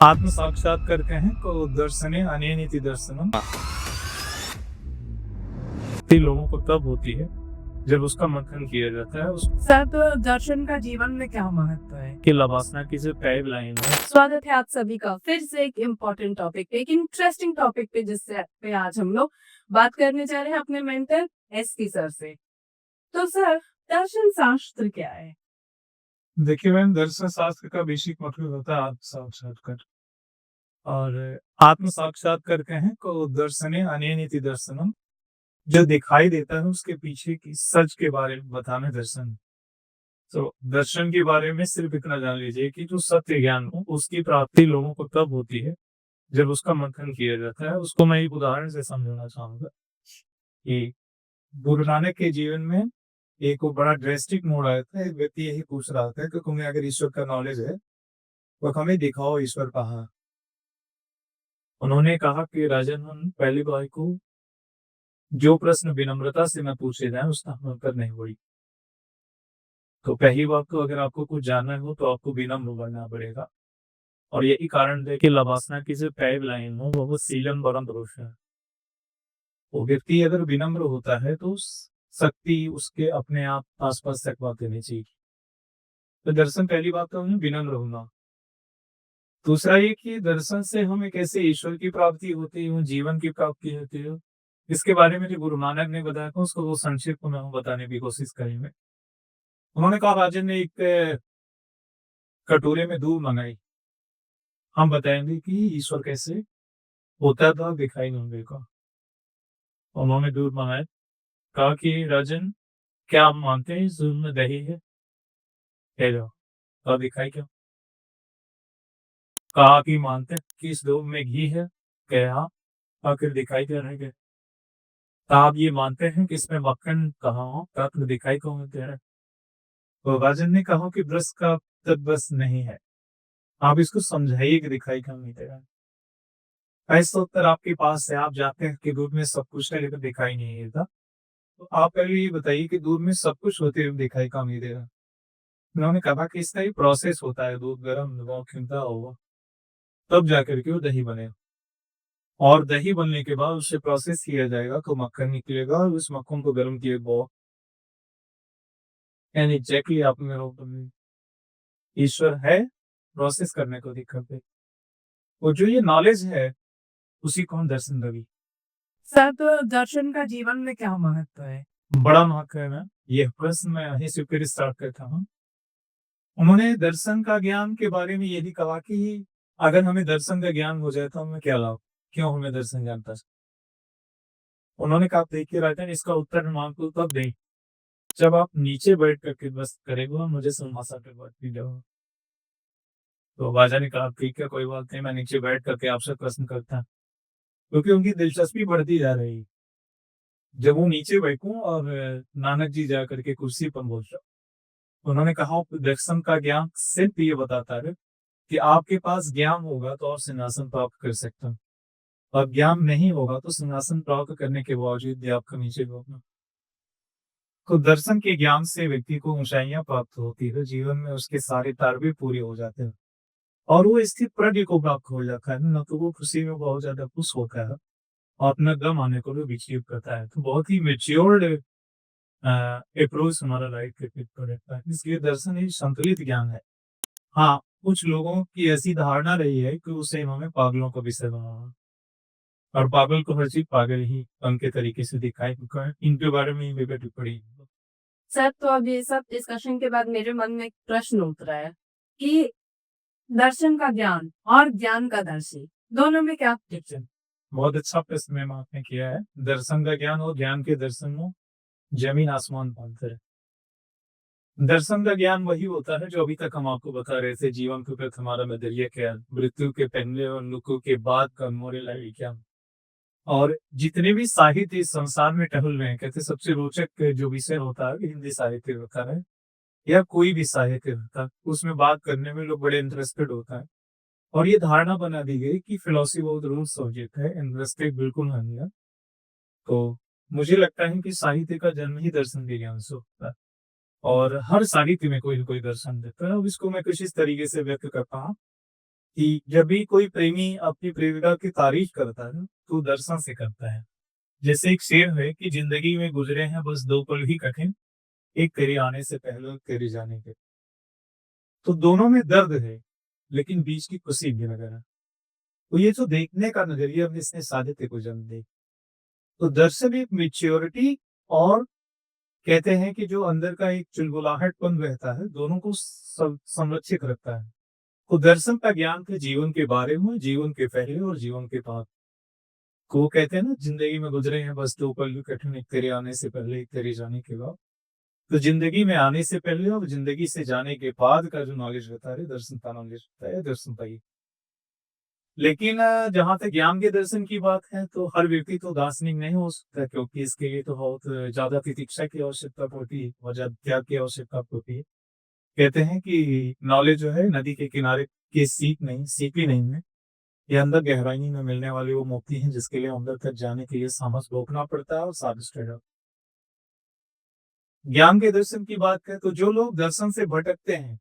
आत्म साक्षात्कार कहें तो दर्शने अनेनिति दर्शनम लोगों को तब होती है जब उसका मंथन किया जाता है सर, तो दर्शन का जीवन में क्या महत्व है? उसकी लवासना की जो टैग लाइन है। स्वागत है आप सभी का फिर से एक इम्पोर्टेंट टॉपिक पे, एक इंटरेस्टिंग टॉपिक पे, जिससे पे आज हम लोग बात करने जा रहे हैं अपने मेंटर एसपी सर से। तो सर, दर्शन शास्त्र क्या है? देखिए मैम, दर्शन शास्त्र का बेसिक मतलब होता है आत्म साक्षात्कार। और आत्म साक्षात्कार कहें तो दर्शने अनेनिति दर्शनम, जो दिखाई देता है उसके पीछे की सच के बारे में बताना दर्शन। तो दर्शन के बारे में सिर्फ इतना जान लीजिए कि जो सत्य ज्ञान हो उसकी प्राप्ति लोगों को तब होती है जब उसका मंथन किया जाता है। उसको मैं एक उदाहरण से समझाना चाहूंगा कि गुरु नानक के जीवन में एक वो बड़ा ड्रेस्टिक मोड़ आया था। एक व्यक्ति यही पूछ रहा था कि तुम्हें अगर ईश्वर का नॉलेज है तो हमें दिखाओ ईश्वर कहाँ। उन्होंने कहा कि राजन, हम पहली बार को जो प्रश्न विनम्रता से मैं पूछे जाए उसका हम उत्तर नहीं हुई। तो पहली बात तो अगर आपको कुछ जानना हो तो आपको विनम्र बनना पड़ेगा। और यही कारण है कि लवासना की जो टैग लाइन हो वो सीलम परम पुरुष है। वो व्यक्ति अगर विनम्र होता है तो शक्ति उसके अपने आप आसपास तक बात करनी चाहिए। तो दर्शन पहली बात तो हमें विनम्र होना। दूसरा ये कि दर्शन से हमें कैसे ईश्वर की प्राप्ति होती है, जीवन की प्राप्ति होती है, इसके बारे में जो गुरु नानक ने बताया था उसको वो संक्षिप्त में हम बताने की कोशिश करेंगे। उन्होंने कहा, राजन ने एक कटोरे में दूध मंगाई, हम बताएंगे कि ईश्वर कैसे होता था दिखाई नहीं देगा। उन्होंने दूध मंगाया, कहा कि राजन, क्या आप मानते हैं इस दूध में दही है? कह जाओ, कहा दिखाई क्या? कहा कि मानते हैं कि इस दूध में घी है? कहा, आखिर दिखाई क्या रह गया? कहा, आप ये मानते हैं कि इसमें मक्खन कहाँ हो? कहा, तो दिखाई कौन दे रहा है? तो राजन ने कहा कि ब्रश का तब बस नहीं है, आप इसको समझाइए कि दिखाई क्यों नहीं दे रहा है। ऐसा उत्तर आपके पास है, आप जाते हैं कि दूध में सब कुछ है लेकिन दिखाई नहीं देता। तो आप पहले ये बताइए कि दूध में सब कुछ होते हुए दिखाई क्यों नहीं दे रहा। उन्होंने कहा कि इसका ही प्रोसेस होता है, दूध गर्म होगा, खिलता होगा, तब जाकर के वो दही बनेगा। और दही बनने के बाद उसे प्रोसेस किया जाएगा तो मक्खन निकलेगा, और उस मक्खन को गर्म किए बहुत एंड एग्जैक्टली आपने ईश्वर है, प्रोसेस करने को दिक्कत है। और जो ये नॉलेज है उसी को हम दर्शन रवि। सर, तो दर्शन का जीवन में क्या महत्व है? बड़ा महत्व है मैम, ये प्रश्न मैं यहीं से फिर स्टार्ट करता हूँ। उन्होंने दर्शन का ज्ञान के बारे में ये भी कहा कि अगर हमें दर्शन का ज्ञान हो जाए तो हमें क्या लाभ, क्यों हमें दर्शन ज्ञान था। उन्होंने कहा, देखिए राजन, इसका उत्तर हम आपको तब दें जब आप नीचे बैठ करके बस करेंगे और मुझे सिंहासन पे बैठ भी जाओ। तो राजा ने कहा, ठीक है, कोई बात नहीं, मैं नीचे बैठ करके आपसे प्रश्न करता, क्योंकि उनकी दिलचस्पी बढ़ती जा रही है। जब वो नीचे बैठूं और नानक जी जा करके कुर्सी पर बोल रहे, उन्होंने कहा, दर्शन का ज्ञान सिर्फ ये बताता है कि आपके पास ज्ञान होगा तो आप सिंहासन प्राप्त कर सकते हैं, और ज्ञान नहीं होगा तो सिंहासन प्राप्त करने के बावजूद भी आपका नीचे होगा। तो दर्शन के ज्ञान से व्यक्ति को ऊंचाइयां प्राप्त होती है, जीवन में उसके सारे तारवे पूरे हो जाते हैं, और वो स्थित प्रज्ञ को प्राप्त हो जाता है। न तो वो खुशी में बहुत ज्यादा खुश होता है और अपना गम आने को भी अचीव करता है। तो बहुत ही मेच्योर्ड अप्रोच हमारा लाइफ के फिट पर रहता है। इसलिए दर्शन एक संतुलित ज्ञान है। हाँ, कुछ लोगों की ऐसी धारणा रही है कि उसे इन्होंने पागलों का विषय बनाया, और पागल को हर चीज पागल ही उनके तरीके से दिखाई देता है। इनके बारे में भी टिप्पणी। सर, तो अब ये सब डिस्कशन के बाद मेरे मन में एक प्रश्न उतरा है कि दर्शन का ज्ञान और ज्ञान का दर्शी दोनों में क्या डिफरेंस? बहुत अच्छा प्रश्न मैम आपने किया है। दर्शन का ज्ञान और ज्ञान के दर्शन में जमीन आसमान का अंतर है। दर्शन का ज्ञान वही होता है जो अभी तक हम आपको बता रहे थे, जीवन के प्रति हमारा नजरिया क्या है, मृत्यु के पहले और मृत्यु के बाद का मोरल लाइफ क्या है। और जितने भी साहित्य इस संसार में टहल रहे हैं, कहते सबसे रोचक जो विषय होता है हिंदी साहित्य होता है, या कोई भी साहित्य होता है, उसमें बात करने में लोग बड़े इंटरेस्टेड होता है। और ये धारणा बना दी गई कि फिलोसफी बहुत रूल सब्जेक्ट है, इंटरेस्टेड बिल्कुल नहीं है। तो मुझे लगता है कि साहित्य का जन्म ही दर्शन के ज्ञान से होता है, और हर साहित्य में कोई न कोई दर्शन देता है। अब इसको मैं कुछ इस तरीके से व्यक्त करता हूँ कि जब भी कोई प्रेमी अपनी प्रेमिका की तारीफ करता है तो दर्शन से करता है। जैसे एक शेर है कि जिंदगी में गुजरे हैं बस 2 पल ही कठिन, एक तेरे आने से पहले और तेरे जाने के। तो दोनों में दर्द है, लेकिन बीच की खुशी भी नज़र है। तो ये जो देखने का नज़रिया है इसने साहित्य को जन्म दी। तो दर्शन एक मैच्योरिटी और कहते हैं कि जो अंदर का एक चुलबुलाहटपन रहता है, दोनों को संरक्षित रखता है। तो दर्शन का ज्ञान थे जीवन के बारे में, जीवन के पहले और जीवन के बाद। को कहते हैं ना जिंदगी में गुजरे हैं बस 2 पल कठिन, एक तेरे आने से पहले, एक तेरे जाने के बाद। तो जिंदगी में आने से पहले और जिंदगी से जाने के बाद का जो नॉलेज रहता है, दर्शन का नॉलेज होता है, दर्शन का ही। लेकिन जहाँ तक ज्ञान के दर्शन की बात है, तो हर व्यक्ति तो दार्शनिक नहीं हो सकता, क्योंकि इसके लिए तो बहुत ज़्यादा तितिक्षा की आवश्यकता पड़ती है और ज़्यादा त्याग की आवश्यकता पड़ती है। कहते हैं कि नॉलेज जो है नदी के किनारे की सीपी नहीं है। ये अंदर गहराई में मिलने वाली वो मोती है जिसके लिए अंदर तक जाने के लिए साहस रोकना पड़ता है और साबित करना। ज्ञान के दर्शन की बात करें तो जो लोग दर्शन से भटकते हैं,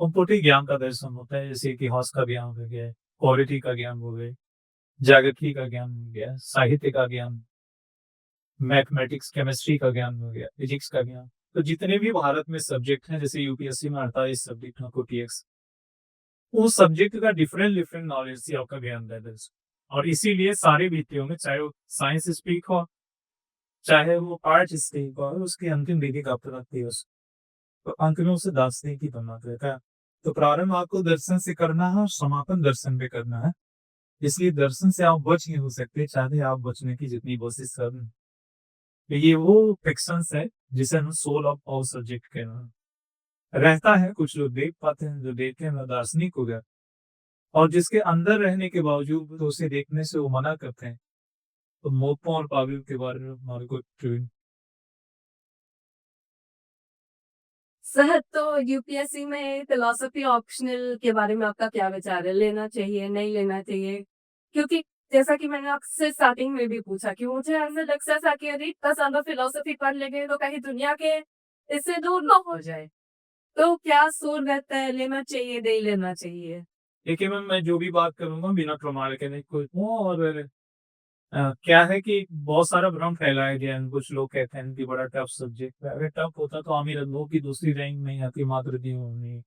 उनको ठीक ज्ञान का दर्शन होता है, जैसे इतिहास का ज्ञान हो गया, पॉलिटी का ज्ञान हो गया, ज्योग्राफी का ज्ञान हो गया, साहित्य का ज्ञान, मैथमेटिक्स, केमिस्ट्री का ज्ञान हो गया, फिजिक्स का ज्ञान। तो जितने भी भारत में सब्जेक्ट हैं, जैसे यूपीएससी में 48 सब्जेक्ट हैं, टीएक्स, उस सब्जेक्ट का डिफरेंट डिफरेंट नॉलेज से आपका ज्ञान रहता है। और इसीलिए सारे विषयों में, चाहे वो साइंस स्ट्रीम हो, चाहे वो आर्ट स्ट्रीम हो, उसकी अंतिम डिग्री का प्राप्ति हो, तो अंत में उसे दार्शनिक ही बनना रहता है। तो प्रारंभ आपको दर्शन से करना है और समापन दर्शन पे करना है। इसलिए दर्शन से आप बच नहीं हो सकते, चाहे आप बचने की जितनी कोशिश करें। तो ये वो फिक्शंस है जिसे हम सोल ऑफ ऑल सब्जेक्ट कहना है। रहता है, कुछ लोग देख पाते हैं, जो देखते हैं दार्शनिक हो गया, और जिसके अंदर रहने के बावजूद तो उसे देखने से वो मना करते हैं। तो मोपो और पाविल के बारे में हमारे को सर, तो यूपीएससी में फिलोसफी ऑप्शनल के बारे में आपका क्या विचार है? लेना चाहिए, नहीं लेना चाहिए? क्योंकि जैसा कि मैंने आपसे स्टार्टिंग में भी पूछा कि मुझे ऐसा लगता था कि अरे इतना ज़्यादा फिलोसफी पढ़ लेंगे तो कहीं दुनिया के इससे दूर ना हो जाए। तो क्या सोच रहता है, लेना चाहिए, नहीं लेना चाहिए? देखिए मैम, मैं जो भी बात करूंगा बिना प्रमाण के नहीं कोई और क्या है कि बहुत सारा भ्रम फैलाया गया है। कुछ लोग कहते हैं कि बड़ा टफ सब्जेक्ट है। अगर टफ होता तो आमिर अल्लों की दूसरी रैंक नहीं आती, मात्र दी होनी।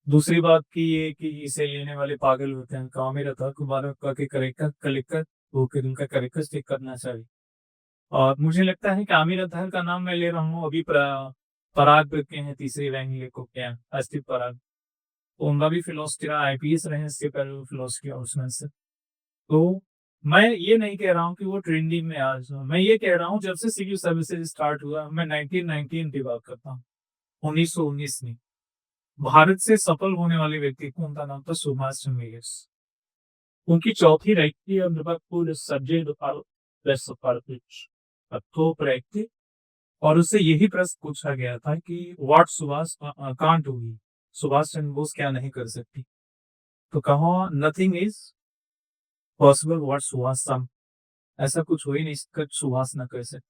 दूसरी बात की ये कि इसे लेने वाले पागल होते हैं। आमिर अता कुमार का के करेक्टर कलेक्टर वो कि उनका करेक्टर चेक करना चाहिए। और मुझे लगता है कि आमिर अतहर का नाम मैं ले रहा हूँ अभी पराग के हैं तीसरी रैंक ले को क्या अस्तित्व पराग। तो उनका भी फिलोसफी रहा, आईपीएस रहे इसके पहले फिलोसफी और उसमें से। तो मैं ये नहीं कह रहा हूँ कि वो ट्रेंडिंग में आज हो। मैं ये कह रहा हूँ जब से सिविल सर्विसेज स्टार्ट हुआ, मैं 1919 की बात करता हूँ, 1919 में भारत से सफल होने वाले व्यक्ति को उनका नाम था सुभाष चंद्र बोस। उनकी चौथी रैंक थी सब्जेक्ट और उससे यही प्रश्न पूछा गया था कि व्हाट सुभाष कांट होगी, सुभाष चंद्र बोस क्या नहीं कर सकती। तो कहा nothing is possible what Subhash some, ऐसा कुछ हो ही नहीं सकता सुभाष ना कर सकते।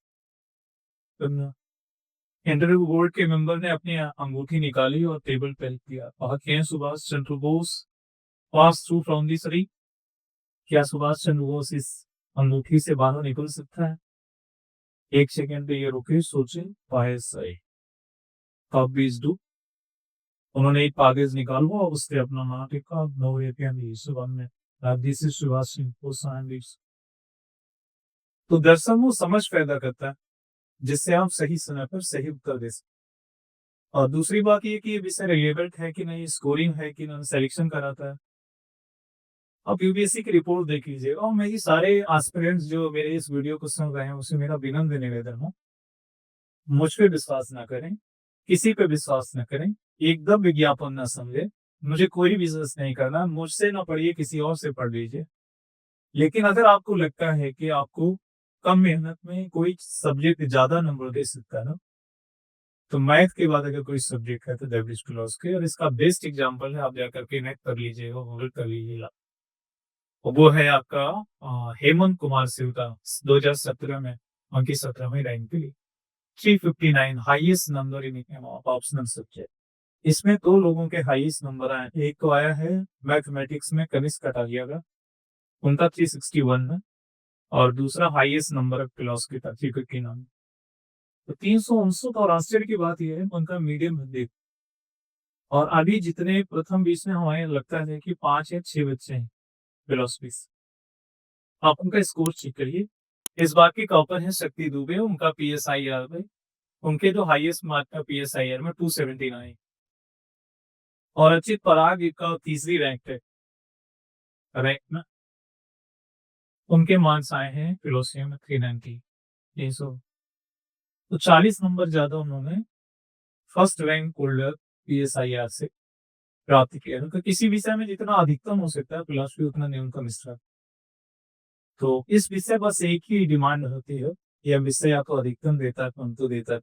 इंटरव्यू बोर्ड के मेंबर ने अपनी अंगूठी निकाली और टेबल पे रख दिया। कहा क्या Subhash Chandra Bose pass through from this री, क्या सुभाष चंद्र बोस इस अंगूठी से बाहर निकल सकता है? एक सेकंड पे ये रुके, सोचे, पाए सही कब बीज डू। उन्होंने एक कागज निकाला और उससे अपना नाम लिखा, नो में this is Subhash Chandra Bose and this. तो दर्शन वो समझ पैदा करता है जिससे आप सही समय पर सही उत्तर दे सकते। और दूसरी बात ये कि ये विषय रिलेवेंट है कि नहीं, स्कोरिंग है कि नहीं, सिलेक्शन कराता है। आप यूपीएससी की रिपोर्ट देख लीजिएगा और मेरी सारे एस्पिरेंट्स जो मेरे इस वीडियो को सुन रहे हैं उसे मेरा विनम्र निवेदन है, मुझ पे विश्वास ना करें, किसी पे विश्वास न करें, एकदम विज्ञापन ना समझे। मुझे कोई बिजनेस नहीं करना, मुझसे ना पढ़िए, किसी और से पढ़ लीजिए। लेकिन अगर आपको लगता है कि आपको कम मेहनत में कोई सब्जेक्ट ज्यादा नंबर दे सकता है ना, तो मैथ के बाद अगर कोई सब्जेक्ट है तो दैट इज फिलोसफी। और इसका बेस्ट एग्जांपल है, आप जाकर के नेट कर लीजिएगा, गूगल कर लीजिएगा, और वो है आपका हेमंत कुमार सिंह का 2017 में उनकी 17वीं रैंक के लिए 359 highest number in optional subject. इसमें 2 लोगों के हाईएस्ट नंबर आए। एक तो आया है मैथमेटिक्स में कनिष्क कटारिया का, उनका 361 है, और दूसरा हाईएस्ट नंबर ऑफ फिलॉसफी था 359। तो 359, और आश्चर्य की बात यह है उनका मीडियम हिंदी। और अभी जितने प्रथम 20 में हमारे लगता है कि 5 या 6 बच्चे हैं फिलॉसफी से। आप उनका स्कोर चेक करिए। इस बार की टॉपर है शक्ति दुबे, उनका PSIR में, उनके जो हाईएस्ट मार्क था PSIR में 279, और अचित पराग का तीसरी रैंक है रैंक में, उनके मार्क्स आए हैं फिलोसफी में 390। तो 40 नंबर ज्यादा उन्होंने फर्स्ट रैंक होल्डर PSIR से प्राप्त किया। तो किसी विषय में जितना अधिकतम हो सकता है फिलोसफी, उतना न्यूनतम स्तर। तो इस विषय बस एक ही डिमांड होती है, यह विषय या तो अधिकतम देता है, कम तो देता है।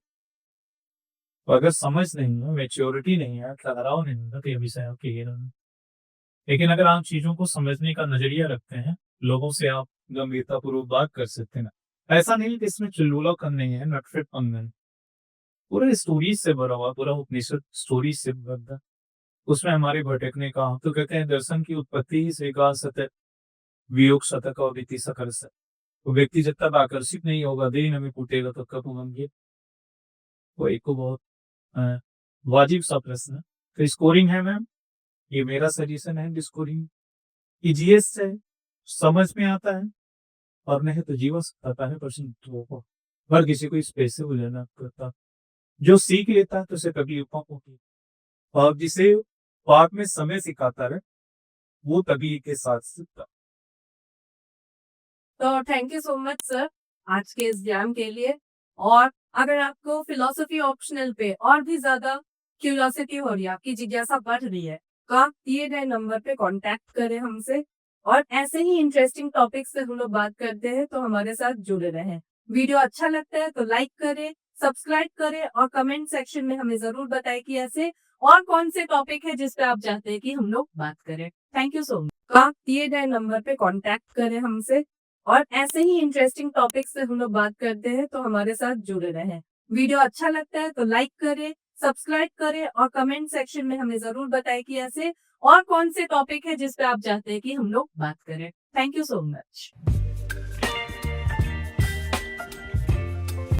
तो अगर समझ नहीं है, मेच्योरिटी नहीं है, ठहराव नहीं है, तो यह विषय आप क्लियर नहीं। लेकिन अगर आप चीजों को समझने का नजरिया रखते हैं, लोगों से आप गंभीरता पूर्वक बात कर सकते हैं। ऐसा नहीं कि इसमें चिल्लूलापन नहीं है, नटखटपन नहीं, पूरा स्टोरीज से भरा हुआ, पूरा उपनिषद स्टोरीज से भरा। उसमें हमारे भटकने का, हम तो कहते हैं दर्शन की उत्पत्ति ही स्वीकार सतत वियोग शतक और रीति सकर से। तो व्यक्ति जब तक आकर्षित नहीं होगा, देह में फूटेगा, तब तक होंगे। वो एक को बहुत वाजिब सा प्रश्न है। तो स्कोरिंग है मैम, ये मेरा सजेशन है। स्कोरिंग ईजीएस से समझ में आता है, और नहीं तो जीवन आता है प्रश्न को, हर किसी को स्पेस से गुजरना पड़ता। जो सीख लेता है तो उसे तकलीफों होती, और जिसे बाद में समय सिखाता है वो तभी के साथ सीखता। तो thank you so much sir आज के इस ज्ञान के लिए। और अगर आपको फिलोसफी ऑप्शनल पे और भी ज्यादा क्यूरियोसिटी हो रही है, आपकी जिज्ञासा बढ़ रही है, तो आप दिए गए नंबर पे कांटेक्ट करें हमसे, और ऐसे ही इंटरेस्टिंग टॉपिक से हम लोग बात करते हैं, तो हमारे साथ जुड़े रहें। वीडियो अच्छा लगता है तो लाइक करें, सब्सक्राइब करें, और कमेंट सेक्शन में हमें जरूर बताएं कि ऐसे और कौन से टॉपिक है जिस पे आप चाहते हैं कि हम लोग बात करें। Thank you so much. तो आप दिए गए नंबर पे कांटेक्ट करें हमसे, और ऐसे ही इंटरेस्टिंग टॉपिक से हम लोग बात करते हैं, तो हमारे साथ जुड़े रहें। वीडियो अच्छा लगता है तो लाइक करें, सब्सक्राइब करें, और कमेंट सेक्शन में हमें जरूर बताएं कि ऐसे और कौन से टॉपिक है जिस पे आप चाहते हैं कि हम लोग बात करें। Thank you so much.